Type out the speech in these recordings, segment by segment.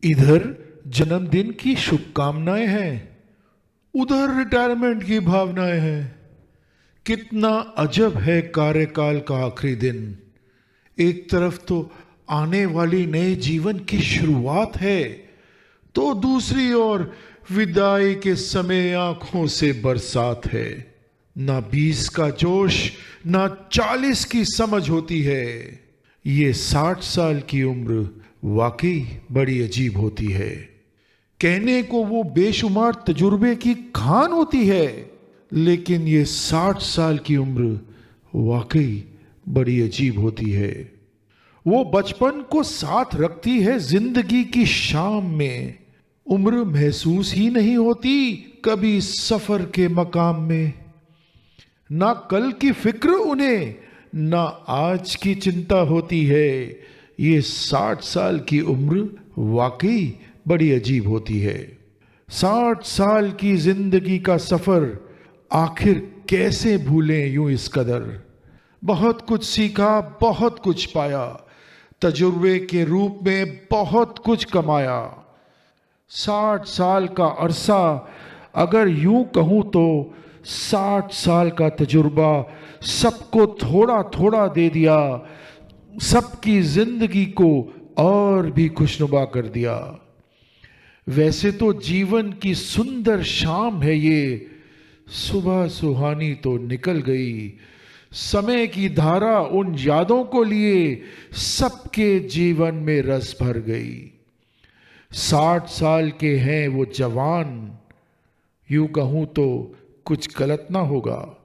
इधर जन्मदिन की शुभकामनाएं हैं, उधर रिटायरमेंट की भावनाएं हैं। कितना अजब है कार्यकाल का आखिरी दिन। एक तरफ तो आने वाली नए जीवन की शुरुआत है, तो दूसरी ओर विदाई के समय आंखों से बरसात है। ना 20 का जोश, ना 40 की समझ होती है। ये 60 साल की उम्र वाकई बड़ी अजीब होती है। कहने को वो बेशुमार तजुर्बे की खान होती है, लेकिन ये 60 साल की उम्र वाकई बड़ी अजीब होती है। वो बचपन को साथ रखती है जिंदगी की शाम में। उम्र महसूस ही नहीं होती कभी सफर के मकाम में। ना कल की फिक्र उन्हें, ना आज की चिंता होती है। ये 60 साल की उम्र वाकई बड़ी अजीब होती है। 60 साल की जिंदगी का सफर आखिर कैसे भूलें यूं इस कदर। बहुत कुछ सीखा, बहुत कुछ पाया, तजुर्बे के रूप में बहुत कुछ कमाया। 60 साल का अरसा, अगर यूं कहूं तो 60 साल का तजुर्बा सबको थोड़ा थोड़ा दे दिया, सबकी जिंदगी को और भी खुशनुमा कर दिया। वैसे तो जीवन की सुंदर शाम है ये, सुबह सुहानी तो निकल गई। समय की धारा उन यादों को लिए सबके जीवन में रस भर गई। 60 साल के हैं वो जवान, यूं कहूं तो कुछ गलत ना होगा।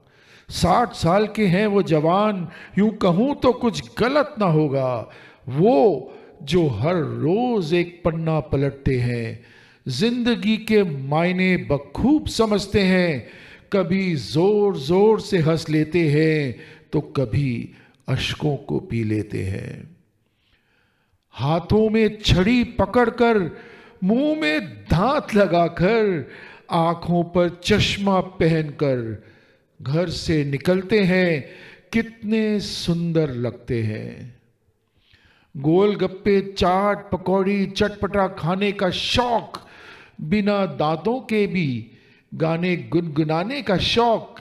60 साल के हैं वो जवान, यूं कहूं तो कुछ गलत ना होगा। वो जो हर रोज एक पन्ना पलटते हैं, जिंदगी के मायने बखूब समझते हैं। कभी जोर जोर से हंस लेते हैं, तो कभी अश्कों को पी लेते हैं। हाथों में छड़ी पकड़कर, मुंह में दांत लगाकर, आंखों पर चश्मा पहनकर घर से निकलते हैं, कितने सुंदर लगते हैं। गोलगप्पे, चाट, पकौड़ी, चटपटा खाने का शौक, बिना दांतों के भी गाने गुनगुनाने का शौक,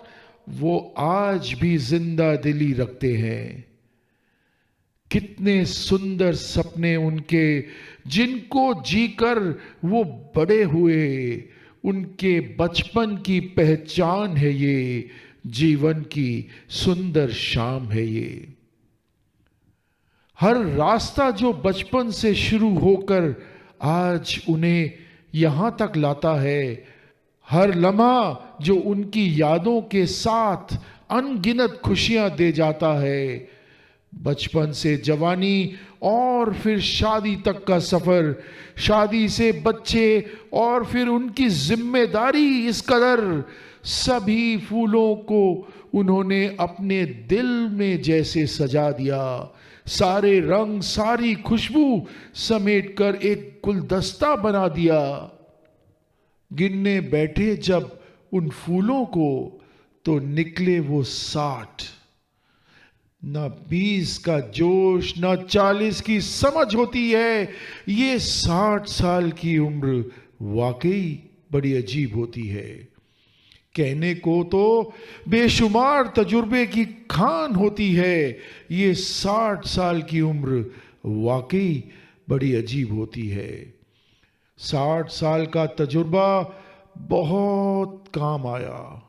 वो आज भी जिंदा दिली रखते हैं। कितने सुंदर सपने उनके, जिनको जीकर वो बड़े हुए। उनके बचपन की पहचान है ये, जीवन की सुंदर शाम है ये। हर रास्ता जो बचपन से शुरू होकर आज उन्हें यहां तक लाता है, हर लम्हा जो उनकी यादों के साथ अनगिनत खुशियां दे जाता है। बचपन से जवानी और फिर शादी तक का सफर, शादी से बच्चे और फिर उनकी जिम्मेदारी इस कदर, सभी फूलों को उन्होंने अपने दिल में जैसे सजा दिया। सारे रंग, सारी खुशबू समेटकर एक गुलदस्ता बना दिया। गिनने बैठे जब उन फूलों को, तो निकले वो 60। ना 20 का जोश, ना 40 की समझ होती है। ये 60 साल की उम्र वाकई बड़ी अजीब होती है। कहने को तो बेशुमार तजुर्बे की खान होती है। ये 60 साल की उम्र वाकई बड़ी अजीब होती है। 60 साल का तजुर्बा बहुत काम आया।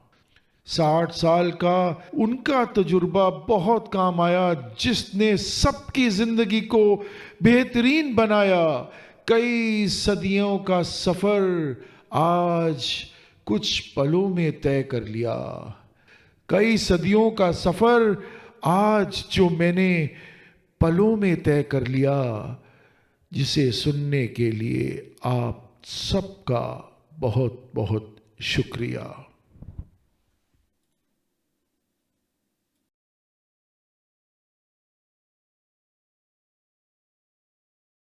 60 साल का उनका तजुर्बा बहुत काम आया, जिसने सबकी जिंदगी को बेहतरीन बनाया। कई सदियों का सफर आज कुछ पलों में तय कर लिया। कई सदियों का सफर आज जो मैंने पलों में तय कर लिया, जिसे सुनने के लिए आप सबका बहुत बहुत शुक्रिया।